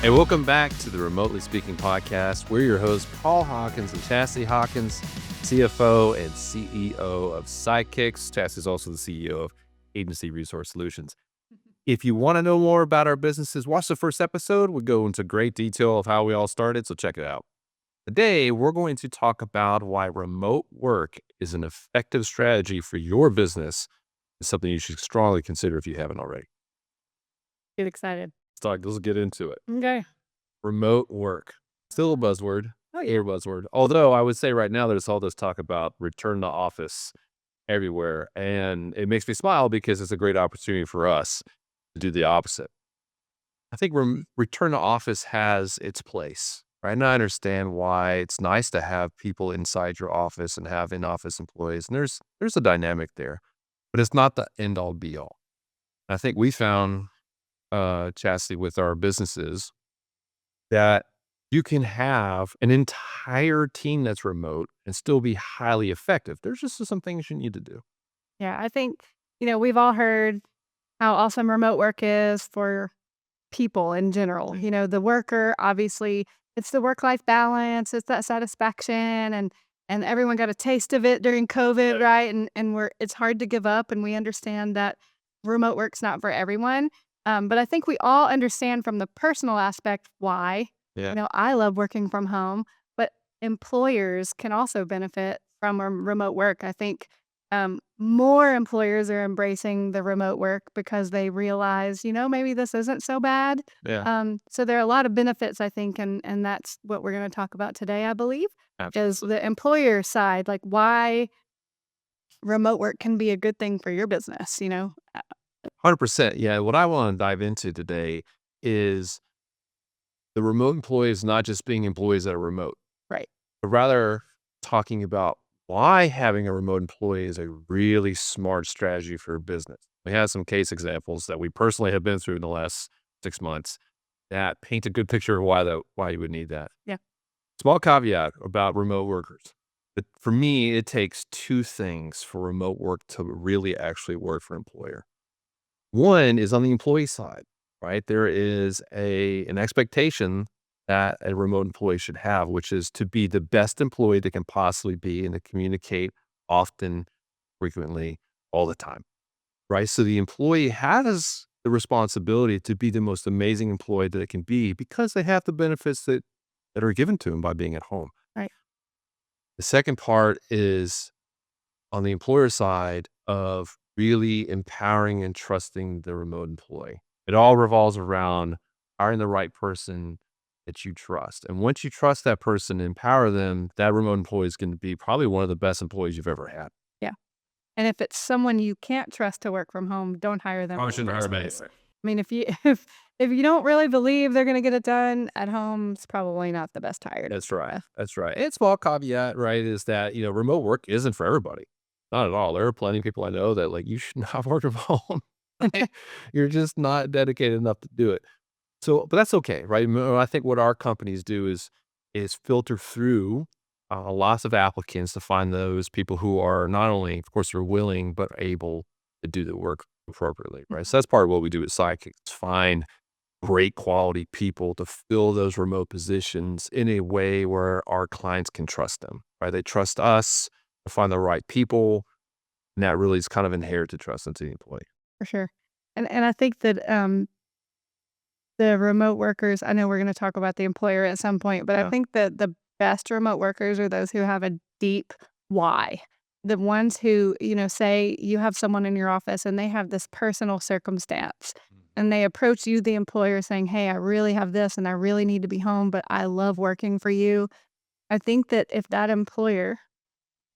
Hey, welcome back to the Remotely Speaking Podcast. We're your hosts, Paul Hawkins and Chasity Hawkins, CFO and CEO of Sidekicks. Chasity is also the CEO of Agency Resource Solutions. If you want to know more about our businesses, watch the first episode. We go into great detail of how we all started, so check it out. Today, we're going to talk about why remote work is an effective strategy for your business. It's something you should strongly consider if you haven't already. Get excited. Let's get into it. Okay. Remote work. Still a buzzword. Oh, A yeah. buzzword. Although I would say right now there's all this talk about return to office everywhere. And it makes me smile because it's a great opportunity for us to do the opposite. I think return to office has its place, right? And I understand why it's nice to have people inside your office and have in-office employees. And there's a dynamic there, but it's not the end all be all. I think we found, Chastity, with our businesses, that you can have an entire team that's remote and still be highly effective. There's just some things you need to do. Yeah, I think, we've all heard how awesome remote work is for people in general. The worker, obviously, it's the work-life balance, it's that satisfaction, and everyone got a taste of it during COVID, right? And it's hard to give up, and we understand that remote work's not for everyone. But I think we all understand from the personal aspect why. Yeah. I love working from home, but employers can also benefit from remote work. I think more employers are embracing the remote work because they realize, maybe this isn't so bad. Yeah. So there are a lot of benefits, I think, and that's what we're going to talk about today, I believe, is Absolutely. the employer side, like why remote work can be a good thing for your business. 100%. Yeah. What I want to dive into today is the remote employees not just being employees that are remote, Right. but rather talking about why having a remote employee is a really smart strategy for a business. We have some case examples that we personally have been through in the last 6 months that paint a good picture of why you would need that. Yeah. Small caveat about remote workers. But for me, it takes two things for remote work to really actually work for an employer. One is on the employee side, right? There is an expectation that a remote employee should have, which is to be the best employee they can possibly be and to communicate often, frequently, all the time, right? So the employee has the responsibility to be the most amazing employee that it can be because they have the benefits that are given to them by being at home. Right. The second part is on the employer side of really empowering and trusting the remote employee. It all revolves around hiring the right person that you trust. And once you trust that person and empower them, that remote employee is going to be probably one of the best employees you've ever had. Yeah. And if it's someone you can't trust to work from home, don't hire them. Probably shouldn't hire them anyway. I mean, if you if you don't really believe they're gonna get it done at home, it's probably not the best hire to That's begin right. with. That's right. And small caveat, right, is that, remote work isn't for everybody. Not at all. There are plenty of people I know that you should not work from home. You're just not dedicated enough to do it. So, but that's okay, right? I think what our companies do is filter through lots of applicants to find those people who are not only, of course, are willing but able to do the work appropriately, right? So that's part of what we do at Sidekicks: find great quality people to fill those remote positions in a way where our clients can trust them, right? They trust us to find the right people, and that really is kind of inherited trust into the employee. For sure. And I think that, the remote workers, I know we're gonna talk about the employer at some point, but I Yeah. think that the best remote workers are those who have a deep why. The ones who, say you have someone in your office and they have this personal circumstance and they approach you, the employer, saying, "Hey, I really have this and I really need to be home, but I love working for you." I think that if that employer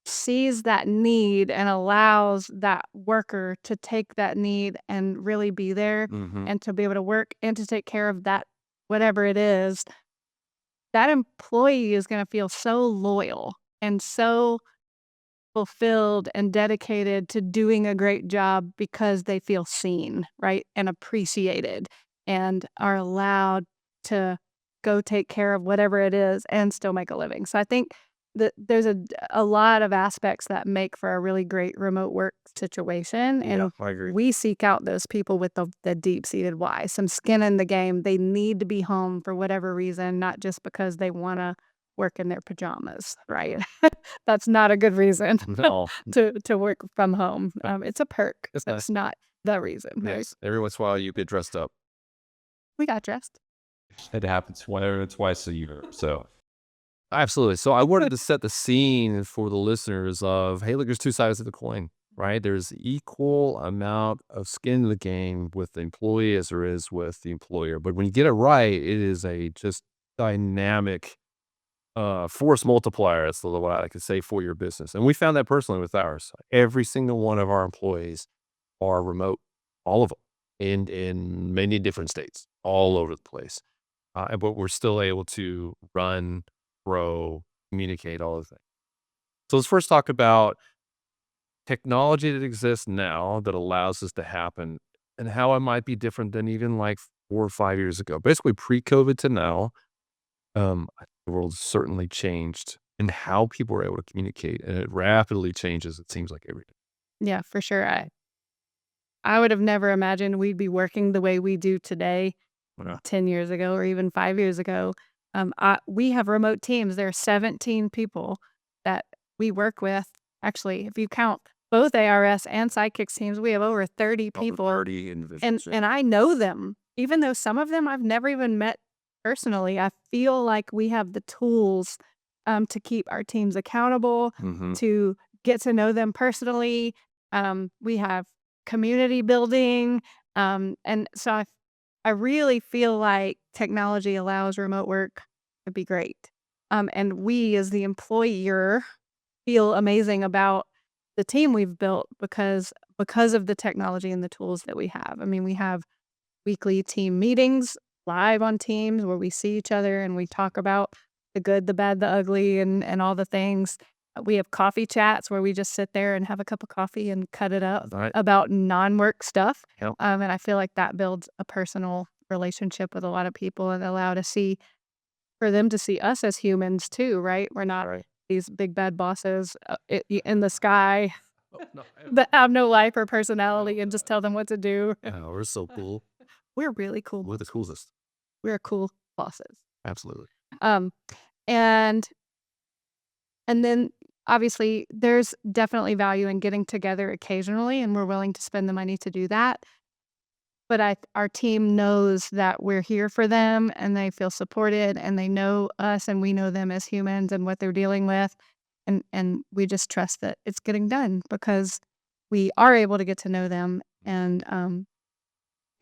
sees that need and allows that worker to take that need and really be there Mhm. and to be able to work and to take care of that, whatever it is, that employee is going to feel so loyal and so fulfilled and dedicated to doing a great job because they feel seen, right? And appreciated and are allowed to go take care of whatever it is and still make a living. So I think there's a lot of aspects that make for a really great remote work situation, Yeah, and I agree. we seek out those people with the deep-seated why, some skin in the game. They need to be home for whatever reason, not just because they wanna work in their pajamas, right? That's not a good reason No, to work from home. It's a perk. it's That's nice. not the reason, right? Yes, every once in a while you get dressed up. We got dressed. It happens twice a year. So absolutely. So I wanted to set the scene for the listeners of, hey, look, there's two sides of the coin, right? There's equal amount of skin in the game with the employee as there is with the employer. But when you get it right, it is a just dynamic force multiplier. That's what I could say for your business. And we found that personally with ours. Every single one of our employees are remote, all of them, in many different states, all over the place. But we're still able to run, grow, communicate, all the things. So let's first talk about technology that exists now that allows this to happen and how it might be different than even like 4 or 5 years ago. Basically, pre-COVID to now, the world's certainly changed in how people are able to communicate, and it rapidly changes. It seems like every day. Yeah, for sure. I would have never imagined we'd be working the way we do today Yeah. 10 years ago or even 5 years ago. We have remote teams. There are 17 people that we work with. Actually, if you count both ARS and Sidekicks teams, we have over 30 Over people, 30 individuals. and I know them. Even though some of them I've never even met personally, I feel like we have the tools, to keep our teams accountable, Hmm. to get to know them personally. We have community building, and so I really feel like technology allows remote work to be great. And we as the employer feel amazing about the team we've built because of the technology and the tools that we have. I mean, we have weekly team meetings live on Teams where we see each other and we talk about the good, the bad, the ugly, and all the things. We have coffee chats where we just sit there and have a cup of coffee and cut it up All right. about non-work stuff. Yep. And I feel like that builds a personal relationship with a lot of people and allow to see for them to see us as humans too, right? We're not Right. these big bad bosses in the sky Oh, no, that have no life or personality and just tell them what to do. no, we're so cool. We're really cool. We're the coolest. We're cool bosses. Absolutely. Um, and and then obviously there's definitely value in getting together occasionally, and we're willing to spend the money to do that. But our team knows that we're here for them and they feel supported and they know us and we know them as humans and what they're dealing with. And we just trust that it's getting done because we are able to get to know them and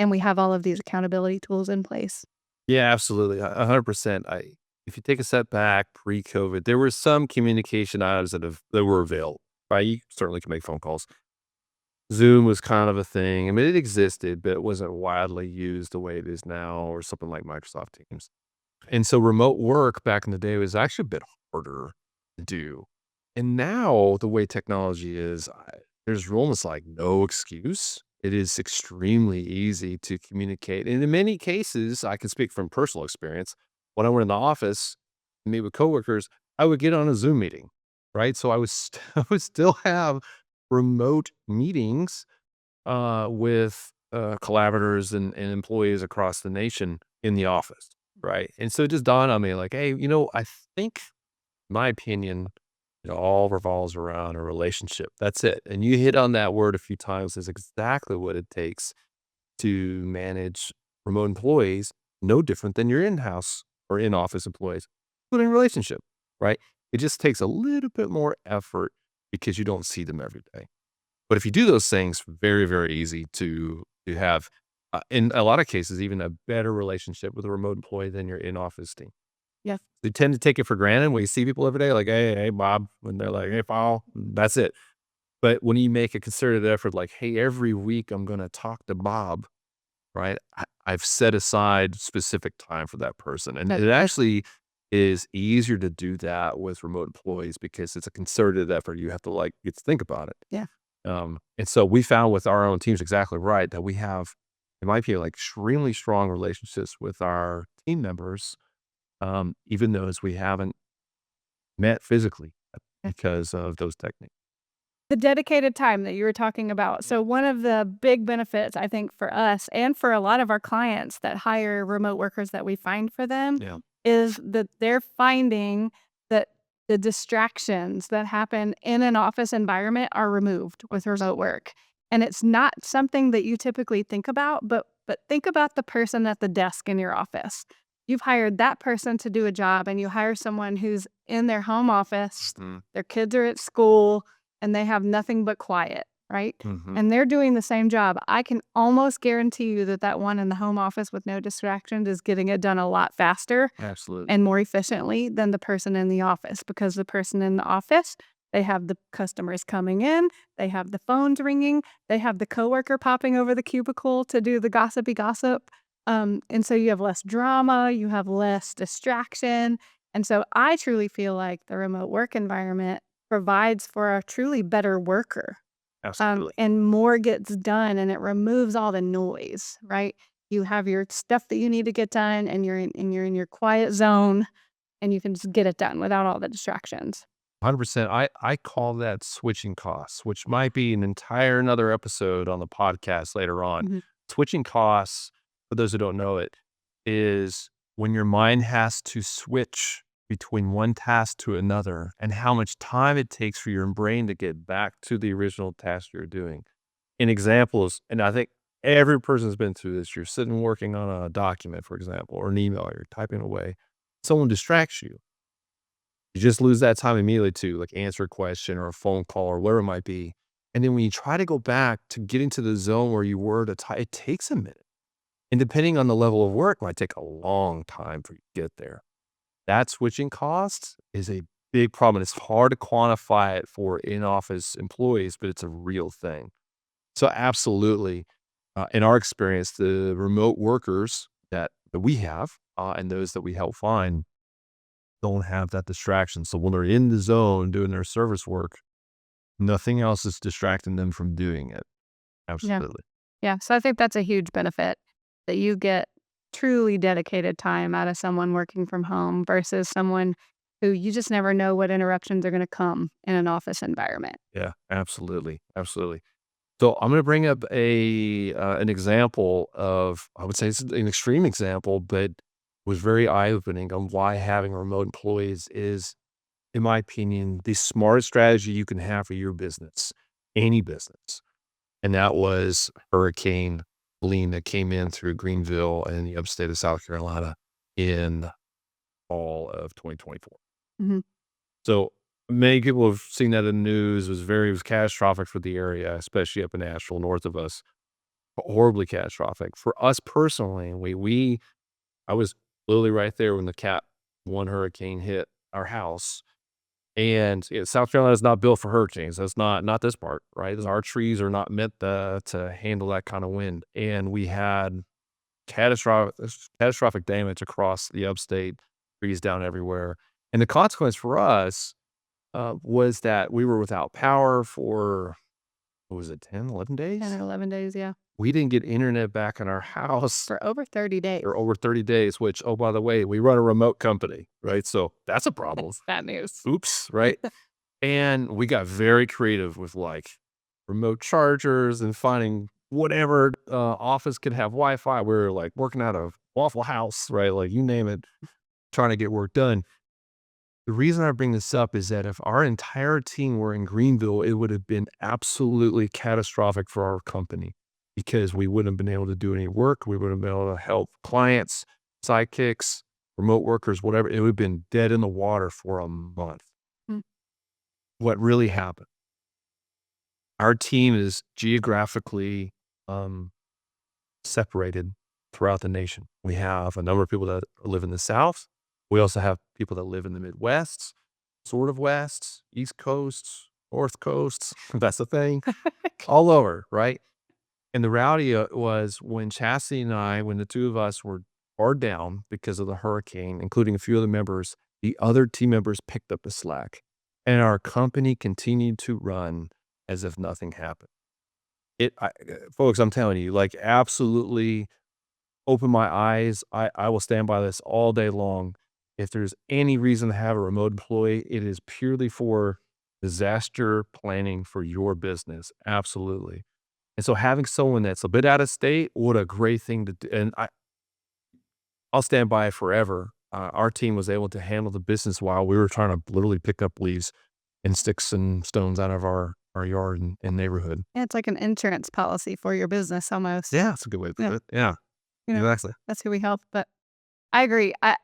we have all of these accountability tools in place. Yeah, absolutely. 100%. If you take a step back pre-COVID, there were some communication items that were available, right? You certainly can make phone calls. Zoom was kind of a thing. I mean, it existed, but it wasn't widely used the way it is now, or something like Microsoft Teams. And so remote work back in the day was actually a bit harder to do. And now the way technology is, there's almost like no excuse. It is extremely easy to communicate. And in many cases, I can speak from personal experience. When I went in the office and meet with coworkers, I would get on a Zoom meeting, right? So I would still have remote meetings with collaborators and employees across the nation in the office, right? And so it just dawned on me like, hey, I think my opinion, it all revolves around a relationship. That's it. And you hit on that word a few times is exactly what it takes to manage remote employees, no different than your in-house or in-office employees, including relationship, right? It just takes a little bit more effort because you don't see them every day. But if you do those things, very, very easy to have, in a lot of cases, even a better relationship with a remote employee than your in-office team. Yeah. They tend to take it for granted when you see people every day, like, hey, Bob, when they're like, hey, Paul, that's it. But when you make a concerted effort, like, hey, every week I'm going to talk to Bob, right? I've set aside specific time for that person. And That's it true. actually is easier to do that with remote employees because it's a concerted effort. You have to get to think about it. Yeah. And so we found with our own teams exactly right that we have, in my opinion, like extremely strong relationships with our team members, even those we haven't met physically Yeah. because of those techniques. The dedicated time that you were talking about. So one of the big benefits I think for us and for a lot of our clients that hire remote workers that we find for them Yeah. is that they're finding that the distractions that happen in an office environment are removed with remote work. And it's not something that you typically think about, but think about the person at the desk in your office. You've hired that person to do a job and you hire someone who's in their home office, Mhm. their kids are at school, and they have nothing but quiet, right? Mhm. And they're doing the same job. I can almost guarantee you that that one in the home office with no distractions is getting it done a lot faster Absolutely. and more efficiently than the person in the office because the person in the office, they have the customers coming in, they have the phones ringing, they have the coworker popping over the cubicle to do the gossipy gossip. And so you have less drama, you have less distraction. And so I truly feel like the remote work environment provides for a truly better worker, Absolutely. and more gets done and it removes all the noise, right? You have your stuff that you need to get done and you're in your quiet zone and you can just get it done without all the distractions. 100%. I call that switching costs, which might be an entire another episode on the podcast later on. Mhm. Switching costs, for those who don't know it, is when your mind has to switch between one task to another and how much time it takes for your brain to get back to the original task you're doing. An example is, and I think every person's been through this, you're sitting working on a document, for example, or an email, you're typing away. Someone distracts you. You just lose that time immediately to like answer a question or a phone call or whatever it might be. And then when you try to go back to get into the zone where you were it takes a minute. And depending on the level of work, might take a long time for you to get there. That switching cost is a big problem. It's hard to quantify it for in-office employees, but it's a real thing. So absolutely, in our experience, the remote workers that we have and those that we help find don't have that distraction. So when they're in the zone doing their service work, nothing else is distracting them from doing it. Yeah. Absolutely. Yeah. So I think that's a huge benefit that you get truly dedicated time out of someone working from home versus someone who you just never know what interruptions are going to come in an office environment. Yeah, absolutely. Absolutely. So I'm going to bring up an example of, I would say it's an extreme example, but was very eye opening on why having remote employees is, in my opinion, the smartest strategy you can have for your business, any business. And that was Hurricane Helene that came in through Greenville and the upstate of South Carolina in fall of 2024. Mhm. So many people have seen that in the news. It was catastrophic for the area, especially up in Asheville, north of us. Horribly catastrophic. For us personally, I was literally right there when the Cat 1 hurricane hit our house. And, South Carolina is not built for hurricanes. That's not this part, right? Our trees are not meant to handle that kind of wind, and we had catastrophic damage across the upstate, trees down everywhere, and the consequence for us, was that we were without power for, what was it, 10, 11 10 days? or 11 days. Yeah. We didn't get internet back in our house For over 30 days. for over 30 days, which, oh, by the way, we run a remote company, right? So that's a problem. That's bad news. Oops, right? And we got very creative with like remote chargers and finding whatever office could have Wi-Fi. We were like working out of Waffle House, right? Like you name it, trying to get work done. The reason I bring this up is that if our entire team were in Greenville, it would have been absolutely catastrophic for our company because we wouldn't have been able to do any work. We wouldn't have been able to help clients, sidekicks, remote workers, whatever. It would have been dead in the water for a month. Mm. What really happened? Our team is geographically, um, separated throughout the nation. We have a number of people that live in the South. We also have people that live in the Midwest, sort of West, East Coast, North Coast. That's the thing. All over, right? And the reality was when Chasity and I, when the two of us were barred down because of the hurricane, including a few of the members, the other team members picked up the slack. And our company continued to run as if nothing happened. Folks, I'm telling you, like, absolutely open my eyes. I will stand by this all day long. if there's any reason to have a remote employee, it is purely for disaster planning for your business. Absolutely. And so having someone that's a bit out of state, what a great thing to do. And I'll stand by it forever. Our team was able to handle the business while we were trying to literally pick up leaves and sticks and stones out of our yard and neighborhood. Yeah, it's like an insurance policy for your business almost. Yeah, that's a good way to put Yeah, it. Yeah, you know, exactly. that's who we help. But I agree. I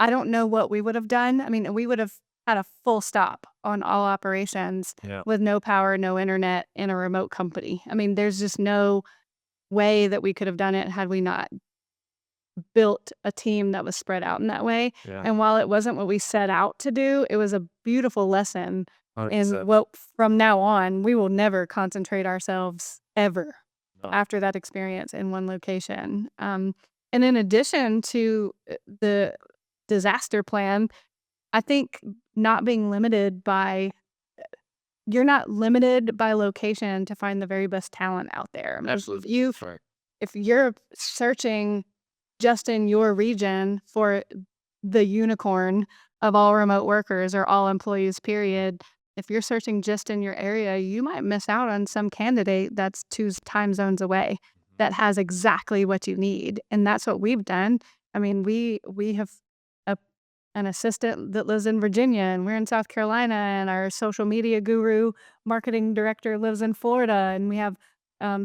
don't know what we would have done. I mean, we would have had a full stop on all operations Yeah, with no power, no internet in a remote company. I mean, there's just no way that we could have done it had we not built a team that was spread out in that way. yeah. And while it wasn't what we set out to do, it was a beautiful lesson. And 100%. what from now on, we will never concentrate ourselves ever No, after that experience in one location. And in addition to the disaster plan, I think not being limited by you're not limited by location to find the very best talent out there. I mean, absolutely. Right. if you're searching just in your region for the unicorn of all remote workers or all employees, period, if you're searching just in your area, you might miss out on some candidate that's 2 time zones away Mhm. that has exactly what you need, and that's what we've done. I mean, we have a an assistant that lives in Virginia, and we're in South Carolina, and our social media guru, marketing director lives in Florida, and we have,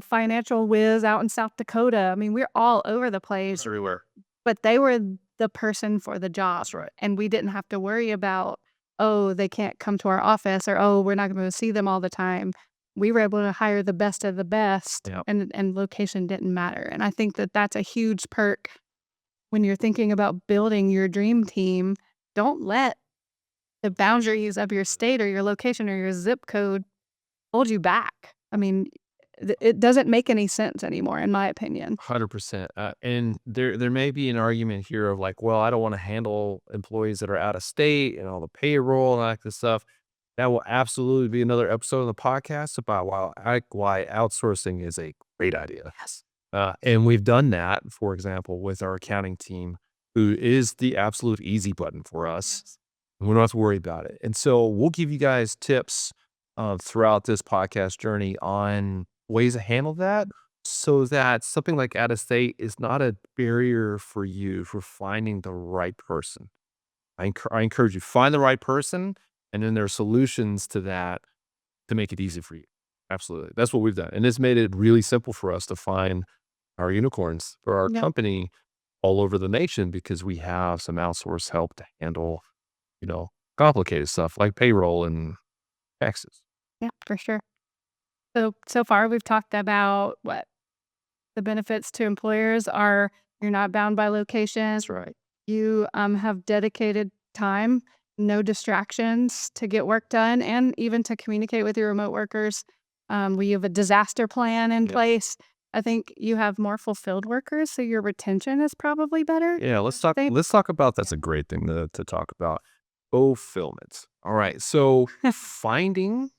financial whiz out in South Dakota. I mean, we're all over the place, Everywhere. but they were the person for the job, That's right. and we didn't have to worry about, "Oh, they can't come to our office," or, "Oh, we're not gonna see them all the time." We were able to hire the best of the best, Yeah. and location didn't matter, and I think that that's a huge perk when you're thinking about building your dream team. Don't let the boundaries of your state or your location or your zip code hold you back. I mean, it doesn't make any sense anymore, in my opinion. 100%. And there may be an argument here of like, well, I don't want to handle employees that are out of state and all the payroll and all that good stuff. That will absolutely be another episode of the podcast about why outsourcing is a great idea. Yes. And we've done that, for example, with our accounting team, who is the absolute easy button for us. Yes. We don't have to worry about it. And so we'll give you guys tips throughout this podcast journey on ways to handle that so that something like out of state is not a barrier for you for finding the right person. I encourage you, find the right person, and then there are solutions to that to make it easy for you. Absolutely. That's what we've done. And it's made it really simple for us to find our unicorns for our Yep. company all over the nation because we have some outsourced help to handle, complicated stuff like payroll and taxes. Yeah, for sure. So far we've talked about what the benefits to employers are. You're not bound by location. That's right. You have dedicated time, no distractions to get work done, and even to communicate with your remote workers. We have a disaster plan in Yep. place. I think you have more fulfilled workers, so your retention is probably better. Yeah, They, let's talk about that's a great thing to talk about. Fulfillment. All right. So finding,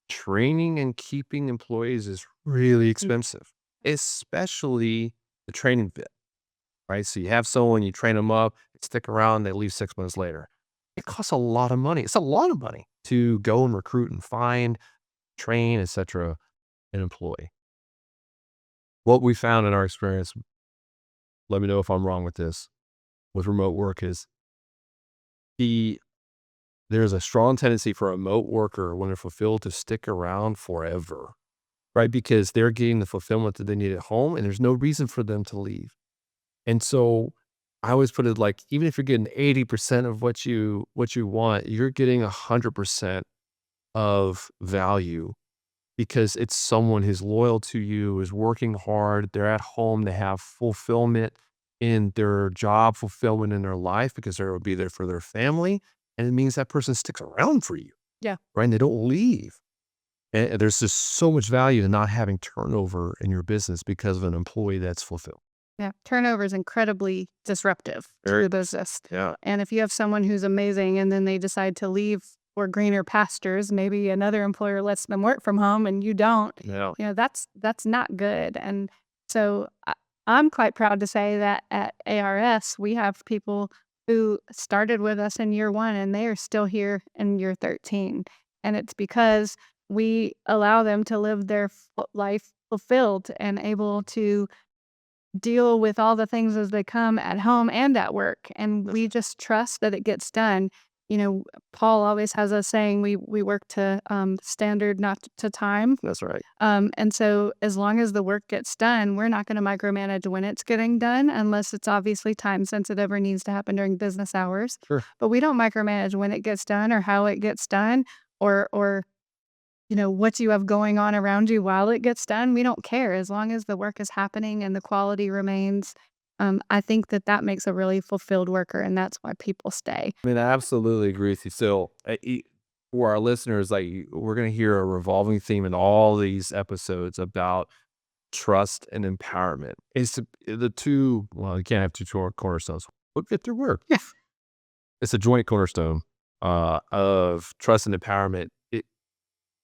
training, and keeping employees is really expensive, especially the training bit. Right? So you have someone, you train them up, they stick around, they leave 6 months later. It costs a lot of money. It's a lot of money to go and recruit and find, train, etc., an employee. What we found in our experience, let me know if I'm wrong with this, with remote work is the there's a strong tendency for a remote worker when they're fulfilled to stick around forever, right? Because they're getting the fulfillment that they need at home and there's no reason for them to leave. And so I always put it like, even if you're getting 80% of what you want, you're getting 100% of value because it's someone who's loyal to you, is working hard, they're at home, they have fulfillment in their job, fulfillment in their life because they'll be there for their family. And it means that person sticks around for you, yeah, right? And they don't leave. And there's just so much value in not having turnover in your business because of an employee that's fulfilled. yeah. Turnover is incredibly disruptive to Very, the business. yeah, And if you have someone who's amazing and then they decide to leave for greener pastures, maybe another employer lets them work from home and you don't, yeah. that's not good. And so I'm quite proud to say that at ARS, we have people who started with us in year 1 and they are still here in year 13. And it's because we allow them to live their life fulfilled and able to deal with all the things as they come at home and at work, and we just trust that it gets done. You know, Paul always has us saying we work to, standard, not to time, That's right. and so as long as the work gets done, we're not gonna micromanage when it's getting done unless it's obviously time sensitive or needs to happen during business hours, Sure. but we don't micromanage when it gets done or how it gets done or what you have going on around you while it gets done. We don't care as long as the work is happening and the quality remains. I think that that makes a really fulfilled worker, and that's why people stay. I mean, I absolutely agree with you. So, for our listeners, like we're going to hear a revolving theme in all these episodes about trust and empowerment. It's the two. Well, you can't have two cornerstones. Look at their work. Yeah. It's a joint cornerstone of trust and empowerment. It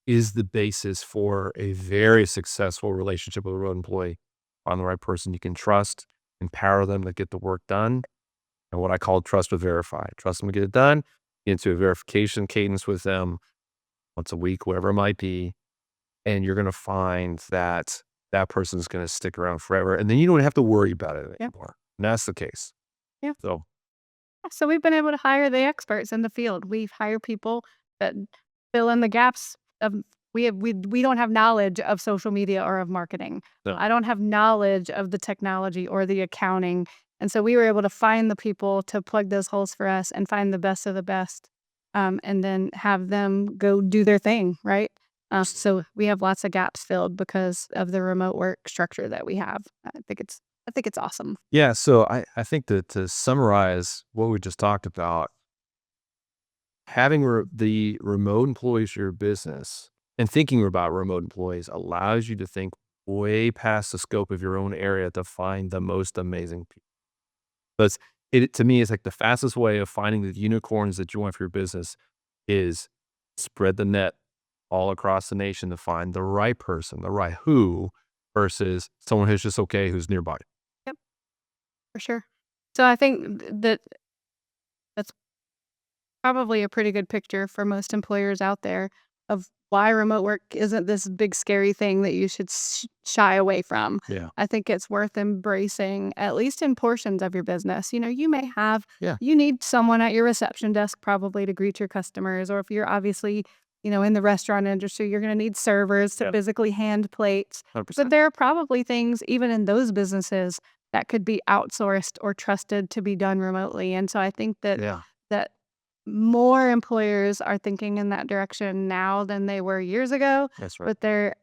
is the basis for a very successful relationship with a remote employee. On the right person you can trust, empower them to get the work done, and what I call trust but verify. Trust them to get it done, get into a verification cadence with them once a week, whatever it might be, and you're gonna find that that person's gonna stick around forever, and then you don't have to worry about it Yeah. anymore, and that's the case. Yeah. So, So we've been able to hire the experts in the field. We've hired people that fill in the gaps of we don't have knowledge of social media or of marketing. no. I don't have knowledge of the technology or the accounting. And so we were able to find the people to plug those holes for us and find the best of the best, and then have them go do their thing, right? So we have lots of gaps filled because of the remote work structure that we have. I think it's awesome. Yeah, so I think that to summarize what we just talked about, having the remote employees for your business and thinking about remote employees allows you to think way past the scope of your own area to find the most amazing people. But it to me, it's like the fastest way of finding the unicorns that you want for your business is spread the net all across the nation to find the right person, the right who, versus someone who's just okay, who's nearby. Yep, for sure. So I think that that's probably a pretty good picture for most employers out there of why remote work isn't this big scary thing that you should shy away from. Yeah. I think it's worth embracing, at least in portions of your business. You may have, Yeah. you need someone at your reception desk probably to greet your customers, or if you're obviously, in the restaurant industry, you're going to need servers to Yeah. physically hand plates. But 100%. there are probably things, even in those businesses, that could be outsourced or trusted to be done remotely. And so I think Yeah. that more employers are thinking in that direction now than they were years ago, That's right. but there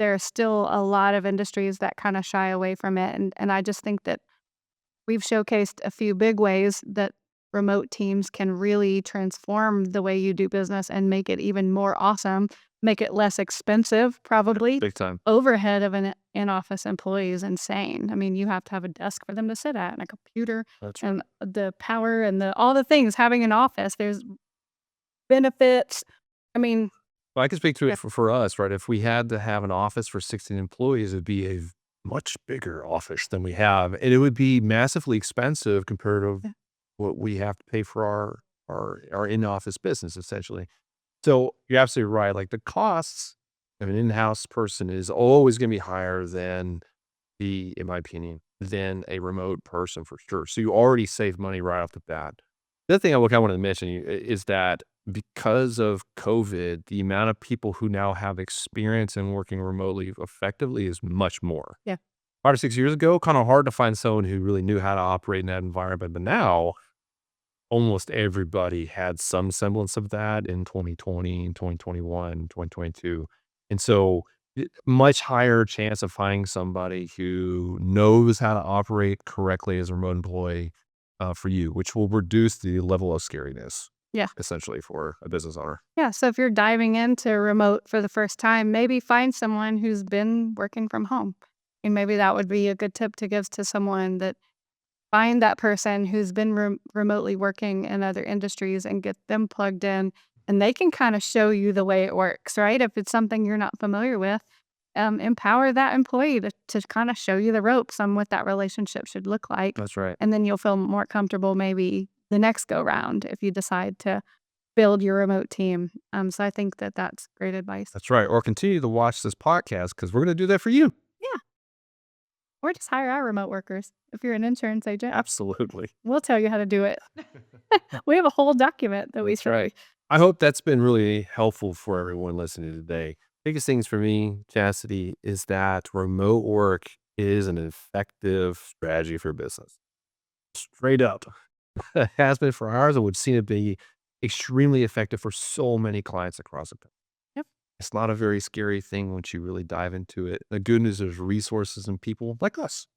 are still a lot of industries that kinda shy away from it, and I just think that we've showcased a few big ways that remote teams can really transform the way you do business and make it even more awesome, make it less expensive, probably. Big time. Overhead of an in-office employee is insane. I mean, you have to have a desk for them to sit at and a computer That's right. and the power and the all the things having an office. There's benefits. I mean, Well, I can speak to yeah, it for us, right? If we had to have an office for 16 employees, it'd be a much bigger office than we have, and it would be massively expensive compared to yeah, what we have to pay for our in-office business, essentially. So you're absolutely right. Like the costs of an in-house person is always going to be higher than in my opinion, than a remote person for sure. So you already save money right off the bat. The other thing I wanted to mention is that because of COVID, the amount of people who now have experience in working remotely effectively is much more. yeah, 5 or 6 years ago, kind of hard to find someone who really knew how to operate in that environment. But now almost everybody had some semblance of that in 2020, 2021, 2022. And so much higher chance of finding somebody who knows how to operate correctly as a remote employee for you, which will reduce the level of scariness yeah. essentially for a business owner. Yeah, so if you're diving into remote for the first time, maybe find someone who's been working from home, and maybe that would be a good tip to give to someone that find that person who's been remotely working in other industries and get them plugged in, and they can kind of show you the way it works, right? If it's something you're not familiar with, empower that employee to kind of show you the ropes on what that relationship should look like. That's right. And then you'll feel more comfortable maybe the next go round if you decide to build your remote team. So I think that that's great advice. That's right. Or continue to watch this podcast because we're going to do that for you. Yeah. Or just hire our remote workers. If you're an insurance agent, Absolutely. we'll tell you how to do it. We have a whole document that we That's show. right. I hope that's been really helpful for everyone listening today. Biggest things for me, Chastity, is that remote work is an effective strategy for business. Straight up. It has been for ours. It would seem to be extremely effective for so many clients across the country. Yep. It's not a very scary thing once you really dive into it. The good news is resources and people like us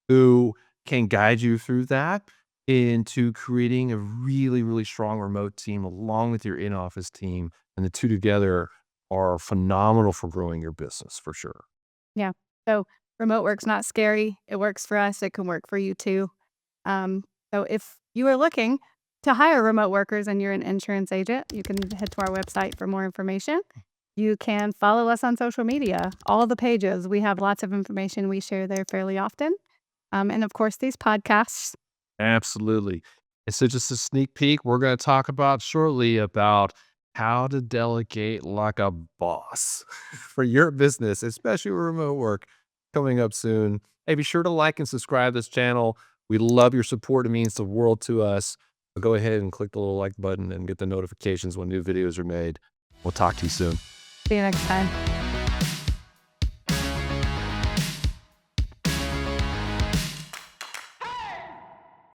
who can guide you through that into creating a really, really strong remote team along with your in-office team. And the two together are phenomenal for growing your business for sure. Yeah. So remote work's not scary. It works for us. It can work for you too. Um, so if you are looking to hire remote workers and you're an insurance agent, you can head to our website for more information. You can follow us on social media, all the pages. We have lots of information we share there fairly often. And of course, these podcasts. Absolutely. And so just a sneak peek, we're going to talk about shortly about how to delegate like a boss for your business, especially remote work coming up soon. Hey, be sure to like and subscribe to this channel. We love your support. It means the world to us. So go ahead and click the little like button and get the notifications when new videos are made. We'll talk to you soon. See you next time.